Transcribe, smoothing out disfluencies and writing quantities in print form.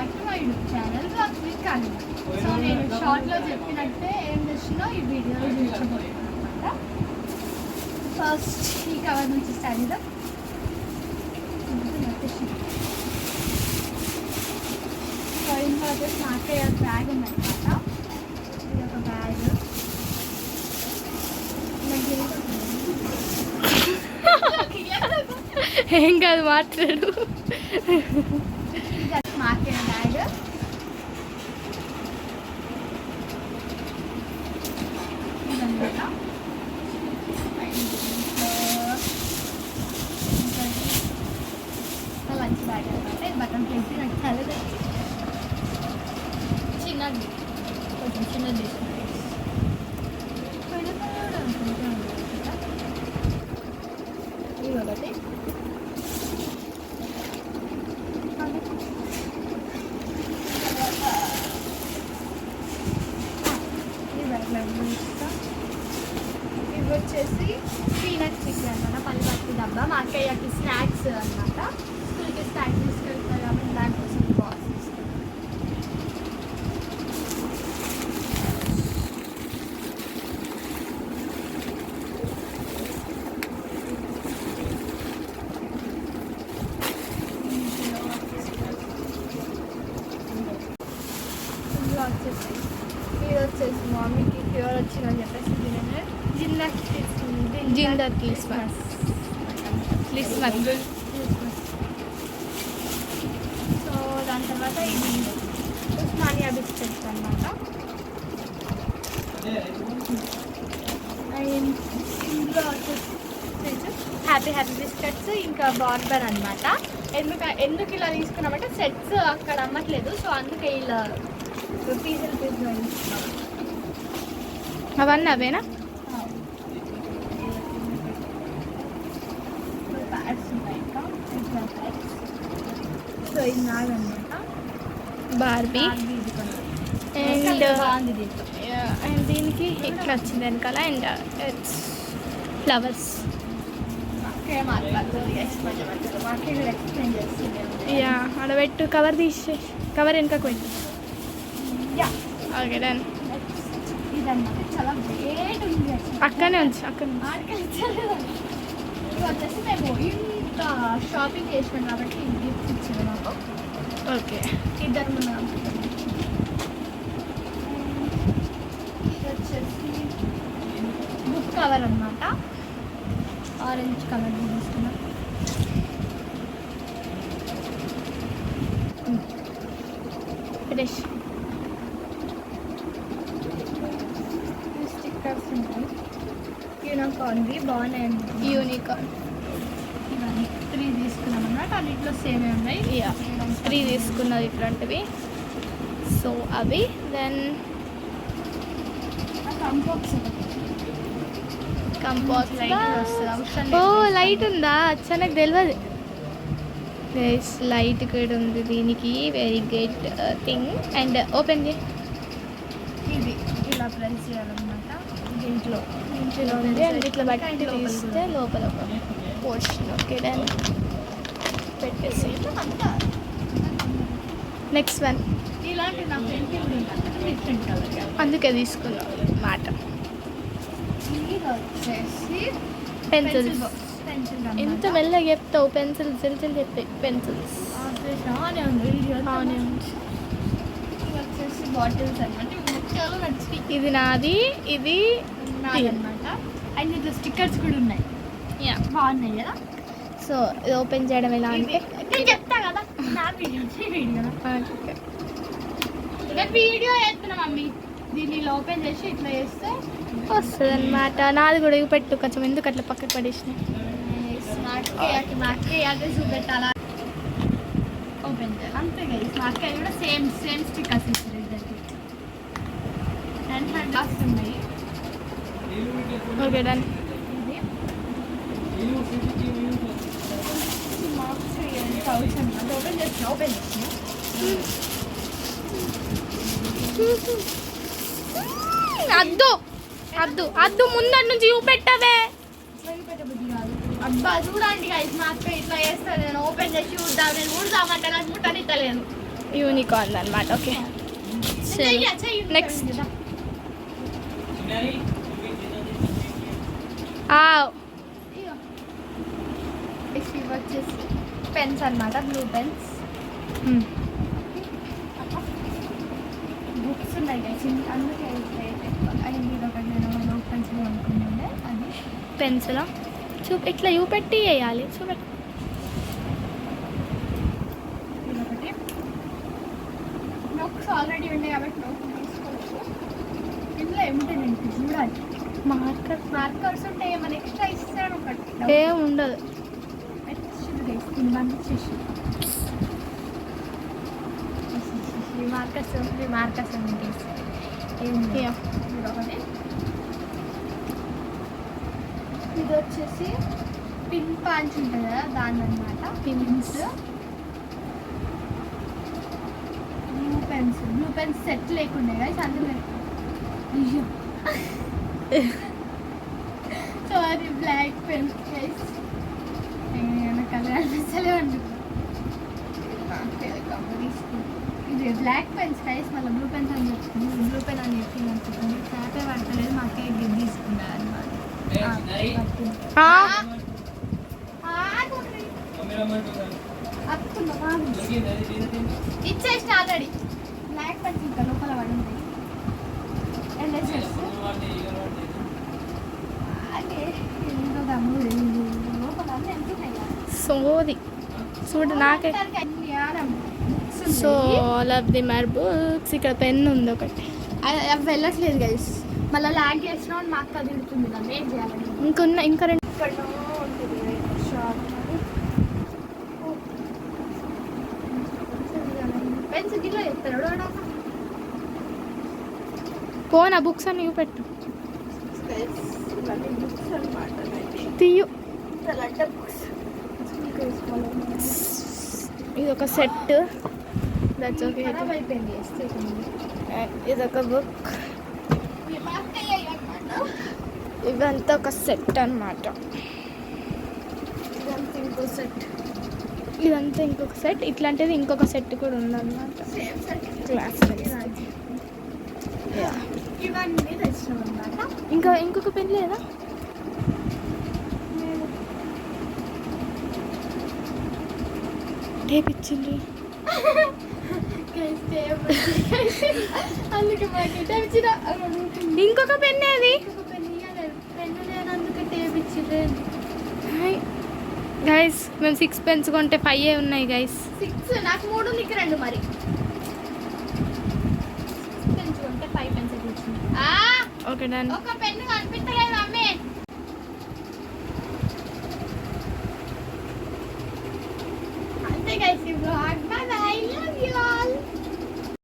Back to my YouTube channel vlogs with కాని. So నేను షార్ట్లో చెప్పినట్టే ఏం చేసినా ఈ వీడియోలో చూపించబోతున్నాను అనమాట. ఫస్ట్ ఈ కవర్ నుంచి స్టార్ట్ చేద్దాం. సో ఇంట్లో వచ్చేసి మా అక్కయ్య బ్యాగ్ ఉందన్నమాట. ఇది ఒక బ్యాగ్. ఏం కాదు మాట్లాడు. మా అక్కయ్య బ్యాగ్. ఇదన్నమాట లంచ్ బ్యాగ్ అనమాట. ఇది బటన్ ప్లేసి నాకు చాలా చిన్నది, కొంచెం చిన్నది తీసుకున్నాను. ఇది ఒకటి. ఇవి వచ్చేసి పీనట్ చికెన్ అనమాట. పల్లిపట్టి డబ్బా. మా అక్కయ్యకి స్నాక్స్ అనమాట. స్కూల్కి స్నాక్స్ తీసుకెళ్తారు కాబట్టి దానికోసం బాక్స్ తీసుకుంటాం. ఇందులో వచ్చేసి ఇది వచ్చేసి మమ్మీకి ఫీవర్ వచ్చిందని చెప్పేసి నేను జిందాకి తీసుకుంది. జిందా క్రిస్మస్ క్రిస్మస్. సో దాని తర్వాత ఇది ఉస్మానియా బిస్కెట్స్ అనమాట. అండ్ ఇందులో వచ్చేసి హ్యాపీ బిస్కెట్స్ ఇంకా బార్బర్ అనమాట. ఎందుకు ఇలా తీసుకున్నామంటే సెట్స్ అక్కడ అమ్మట్లేదు, సో అందుకే ఇలా పీసులు తీసుకున్నాం. అవన్నీ అవేనా? ప్యాడ్స్ ఉన్నాయి ఇంకా. సో ఇది నాదనమాట. బార్బీ. అండ్ అండ్ బాగుంది దీంట్లో. అండ్ దీనికి ఇట్లా వచ్చింది వెనకాల. And it's flowers. యా ఆడబెట్టు. కవర్ తీసే, కవర్ వెనకకు పెట్టు. Okay done. ఇదన్నమాట చాలా గ్రేట్ ఉంది. అక్కడనే ఉంచు, అక్కడ ఇది వచ్చేసి మేము ఇంత షాపింగ్ చేసినాం కాబట్టి గిఫ్ట్ ఇచ్చింది మాకు. ఓకే. ఇద్దరు ఉన్నాం. ఇది వచ్చేసి బుక్ కవర్ అనమాట. ఆరెంజ్ కలర్ తీసుకున్నాం. ఫినిష్. స్టిక్కర్స్ ఉన్నాయి. యూనికార్న్వి బాగున్నాయండి. యూనికార్న్. ఇవన్నీ 3 తీసుకున్నాం అన్నమాట. అన్నింటిలో సేమే ఉన్నాయి. యా 3 తీసుకున్నది ఇట్లాంటివి. సో అవి దెన్ కంపోక్స్ కంపోస్ట్. లైట్ వస్తుంది. ఓ లైట్ ఉందా? అచ్చా నాకు తెలియదు. గైస్ లైట్ కూడా ఉంది దీనికి. Very good thing. And open చేయి. ఇది ఇలా ప్రెస్ చేయాలన్నమాట. దీంట్లో ఇంట్లో ఉంది. అండ్ ఇట్లా బట్టి తీస్తే లోపల ఒక పోర్షన్. Okay done. పెట్టేసి అంతా నెక్స్ట్ వన్. ఇలాంటి నా ఫ్రెండ్కి కూడా ఉంటుంది డిఫరెంట్ కలర్. అందుకే తీసుకున్నాం మాట. ఇది వచ్చేసి పెన్సిల్స్. పెన్సిల్ ఎంత మెల్లగా చెప్తావు. పెన్సిల్స్ చిన్న చెప్పి పెన్సిల్స్. ఇది వచ్చేసి బాటిల్స్ అనమాట. చాలా నచ్చి ఇది నాది, ఇది అనమాట. అండ్ ఇట్లా స్టిక్కర్స్ కూడా ఉన్నాయి. యా బాగున్నాయి కదా. సో ఇది ఓపెన్ చేయడం ఎలా అంటే నేను చెప్తా కదా. నా వీడియో వీడియో వేస్తున్నా మమ్మీ. దీన్ని ఇలా ఓపెన్ చేసి ఇట్లా చేస్తే వస్తుంది అనమాట. నాది కూడా ఇవి పెట్టు కొంచెం. ఎందుకు అట్లా పక్కకు పడేసిన. మా అక్కయ్య చూపెట్టాలా. ఓపెన్ చేయాలి అంతే కదా. మా అక్కయ్య కూడా సేమ్ స్టిక్కర్స్ ఇస్తారు ఇద్దరికి. అండ్ హ్యాండ్ బాక్స్ ఉన్నాయి. Okay done. ఇది మా అక్కయ్య పౌచ్ అన్నమాట. ఓపెన్ చేసిన అద్దు అద్దు అద్దు ముందటి నుంచి చూపెట్టవే. అబ్బా చూడండి గైస్, మా అక్క ఇట్లా చేస్తాను. నేను ఓపెన్ చేసి చూద్దాం. నేను ఊడదామంటే నాకు ముట్టనిస్తలేదు. యూనికార్న్ అనమాట. ఓకే నెక్స్ట్ ఇవి వచ్చేసి పెన్స్ అన్నమాట, బ్లూ పెన్స్. బుక్స్ ఉన్నాయి guys. అందుకే ఇది ఒకటి నేను పెన్సిల్ కొనుక్కున్నాను. అది పెన్సిలా ఇట్లా చూపెట్టి వేయాలి. చూపెట్టి ఇదొకటి. నోట్స్ ఆల్రెడీ ఉన్నాయి కాబట్టి నోట్స్ తీసుకోవచ్చు. ఇందులో ఏముంటాయి నేను చూడాలి. మార్కర్స్ ఉంటే ఏమైనా ఎక్స్ట్రా ఇస్తాను ఒకటి. ఏం ఉండదు. మార్కర్స్ ఇది వచ్చేసి పిన్ పాంచ్ ఉంటుంది కదా దాని అనమాట. పిన్స్, బ్లూ పెన్స్ సెట్ లేకుండా కదా అందులో. Sorry, black pens guys. Colour అనిపిస్తలే అండి. ఇది బ్లాక్ పెన్స్ గైస్, మళ్ళీ బ్లూ పెన్స్ అని చెప్తుంది. బ్లూ పెన్ అని చెప్పింది అనుకుంటుంది. క్యాపే పడతలేదు, మా అక్క గిఫ్ట్ తీసుకున్నారు అనమాట. ఇచ్చేసిన ఆల్రెడీ. బ్లాక్ పెన్స్ ఇంకా లోపల పడింది. సోది చూడు నాకే. So all of the my books. ఇక్కడ పెన్ ఉంది ఒకటి. అవి వెళ్ళట్లేదు గైస్. మళ్ళీ లాగ్ చేసినా మా అక్క తిడుతుంది. నన్ను ఏం చేయాలి? ఇంకా రెండు పెన్స్ గిలో చెప్తారు. పోనా బుక్స్ అని పెట్టు. తీయు. ఇది ఒక సెట్. That's okay. ఇదొక బుక్. ఇవంతా ఒక సెట్ అన్నమాట. ఇదంతా ఇంకొక సెట్. ఇట్లాంటిది ఇంకొక సెట్ కూడా ఉందన్నమాట. క్లాస్ ఇవన్నీ తెచ్చినాం అన్నమాట. ఇంకొక పెన్ లేదా? టేప్ ఇచ్చింది. అందుకే ఇంకొక పెన్ ఏది? పెన్ను లేనందుకే టేప్ ఇచ్చింది. గైస్ మేము 6 పెన్స్ కొంటే 5 ఉన్నాయి గైస్. 6 నాకు 3 నీకు 2 మరి. పెన్స్ కొంటే 5 పెన్స్ ఇచ్చింది. Okay done. ఒక పెన్ను కనిపించలేదు మమ్మీ.